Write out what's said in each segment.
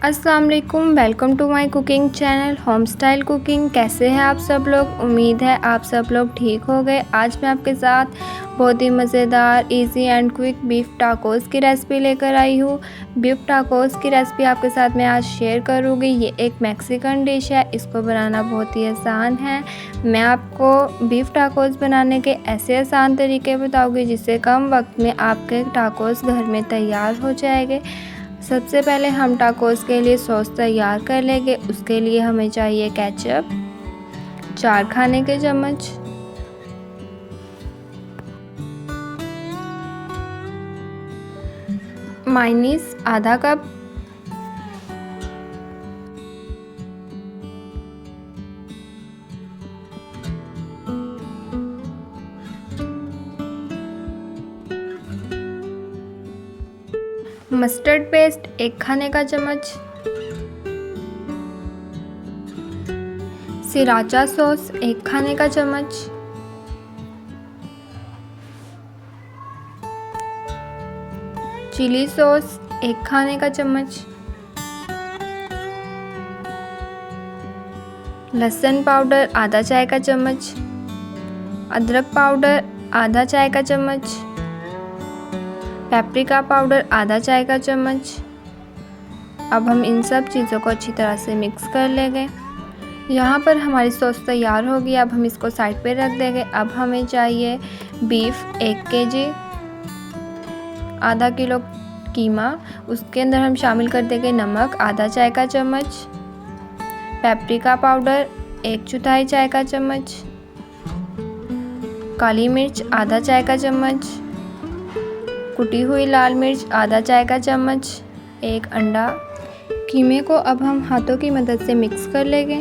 अस्सलाम वालेकुम, welcome to my cooking channel home style cooking. कैसे हैं आप सब लोग? उम्मीद है आप सब लोग ठीक हो गए। आज मैं आपके साथ बहुत ही मज़ेदार, easy and quick beef tacos की रेसिपी लेकर आई हूँ। बीफ टाकोस की रेसिपी आपके साथ मैं आज शेयर करूँगी। ये एक मैक्सिकन डिश है, इसको बनाना बहुत ही आसान है। मैं आपको बीफ टाकोस बनाने के ऐसे आसान तरीके बताऊँगी जिससे कम वक्त में आपके टाकोस घर में तैयार हो जाएंगे। सबसे पहले हम टाकोस के लिए सॉस तैयार कर लेंगे। उसके लिए हमें चाहिए केचप 4 खाने के चम्मच, मायोनीज आधा कप, मस्टर्ड पेस्ट 1 खाने का चम्मच, सिराचा सॉस 1 खाने का चम्मच, चिली सॉस 1 खाने का चम्मच, लहसुन पाउडर आधा चाय का चम्मच, अदरक पाउडर आधा चाय का चम्मच, पेपरिका पाउडर आधा चाय का चम्मच। अब हम इन सब चीज़ों को अच्छी तरह से मिक्स कर लेंगे। यहाँ पर हमारी सॉस तैयार होगी। अब हम इसको साइड पे रख देंगे। अब हमें चाहिए बीफ 1 केजी, आधा किलो कीमा। उसके अंदर हम शामिल कर देंगे नमक आधा चाय का चम्मच, पेपरिका पाउडर 1/4 चाय का चम्मच, काली मिर्च आधा चाय का चम्मच, कुटी हुई लाल मिर्च आधा चाय का चम्मच, 1 अंडा। कीमे को अब हम हाथों की मदद से मिक्स कर लेंगे।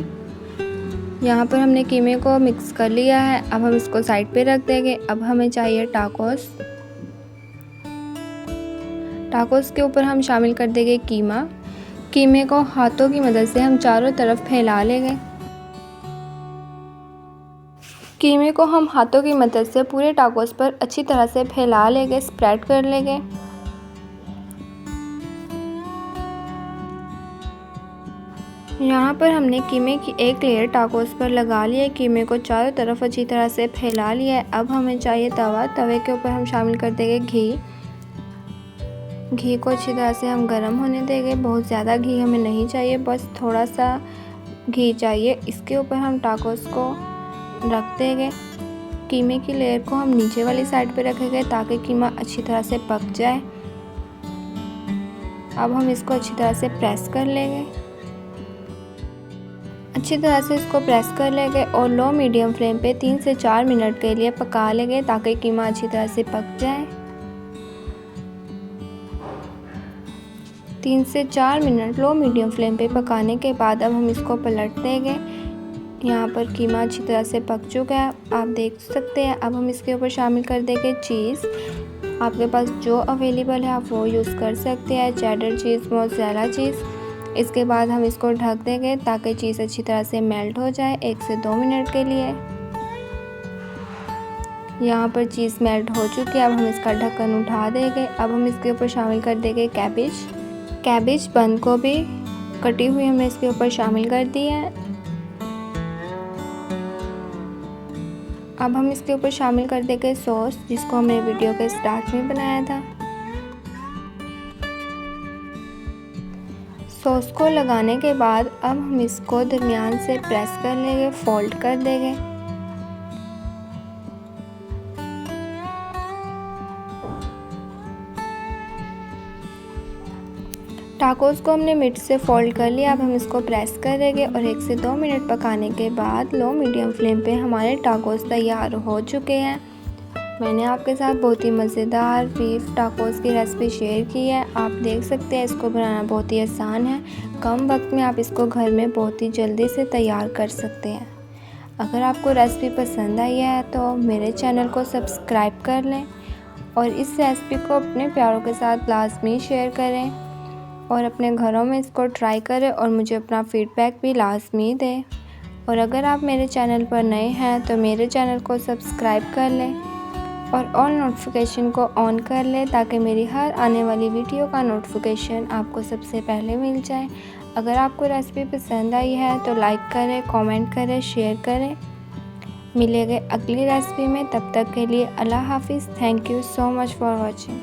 यहाँ पर हमने कीमे को मिक्स कर लिया है। अब हम इसको साइड पे रख देंगे। अब हमें चाहिए टाकोस। टाकोस के ऊपर हम शामिल कर देंगे कीमा। कीमे को हाथों की मदद से हम चारों तरफ फैला लेंगे। कीमे को हम हाथों की मदद से पूरे टाकोस पर अच्छी तरह से फैला लेंगे, स्प्रेड कर लेंगे। यहाँ पर हमने कीमे की एक लेयर टाकोस पर लगा लिया है। कीमे को चारों तरफ अच्छी तरह से फैला लिया है। अब हमें चाहिए तवा। तवे के ऊपर हम शामिल कर देंगे घी। घी को अच्छी तरह से हम गर्म होने देंगे। बहुत ज़्यादा घी हमें नहीं चाहिए, बस थोड़ा सा घी चाहिए। इसके ऊपर हम टाकोस को रख देंगे। कीमे की लेयर को हम नीचे वाली साइड पे रखेंगे ताकि कीमा अच्छी तरह से पक जाए। अब हम इसको अच्छी तरह से प्रेस कर लेंगे। अच्छी तरह से इसको प्रेस कर लेंगे और लो मीडियम फ्लेम पे 3 से 4 मिनट के लिए पका लेंगे ताकि कीमा अच्छी तरह से पक जाए। 3 से 4 मिनट लो मीडियम फ्लेम पे पकाने के बाद अब हम इसको पलट देंगे। यहाँ पर कीमा अच्छी तरह से पक चुका है, आप देख सकते हैं। अब हम इसके ऊपर शामिल कर देंगे चीज़। आपके पास जो अवेलेबल है आप वो यूज़ कर सकते हैं, चेडर चीज़, मोज़रेला चीज़। इसके बाद हम इसको ढक देंगे ताकि चीज़ अच्छी तरह से मेल्ट हो जाए 1 से 2 मिनट के लिए। यहाँ पर चीज़ मेल्ट हो चुकी है। अब हम इसका ढक्कन उठा देंगे। अब हम इसके ऊपर शामिल कर देंगे कैबेज, बंद गोभी कटी हुई हमने इसके ऊपर शामिल कर दी है। अब हम इसके ऊपर शामिल कर देंगे सॉस, जिसको हमने वीडियो के स्टार्ट में बनाया था। सॉस को लगाने के बाद अब हम इसको दरमियान से प्रेस कर लेंगे, फोल्ड कर देंगे। टाकोस को हमने मिड से फोल्ड कर लिया। अब हम इसको प्रेस करेंगे और 1 से 2 मिनट पकाने के बाद लो मीडियम फ्लेम पे हमारे टाकोस तैयार हो चुके हैं। मैंने आपके साथ बहुत ही मज़ेदार बीफ टाकोस की रेसिपी शेयर की है। आप देख सकते हैं इसको बनाना बहुत ही आसान है। कम वक्त में आप इसको घर में बहुत ही जल्दी से तैयार कर सकते हैं। अगर आपको रेसिपी पसंद आई है तो मेरे चैनल को सब्सक्राइब कर लें और इस रेसिपी को अपने प्यारों के साथ लाजमी शेयर करें और अपने घरों में इसको ट्राई करें और मुझे अपना फ़ीडबैक भी लाजमी दें। और अगर आप मेरे चैनल पर नए हैं तो मेरे चैनल को सब्सक्राइब कर लें और ऑल नोटिफिकेशन को ऑन कर लें ताकि मेरी हर आने वाली वीडियो का नोटिफिकेशन आपको सबसे पहले मिल जाए। अगर आपको रेसिपी पसंद आई है तो लाइक करें, कमेंट करें, शेयर करें। मिलेंगे अगली रेसिपी में, तब तक के लिए अल्लाह हाफिज़। Thank you so much for watching.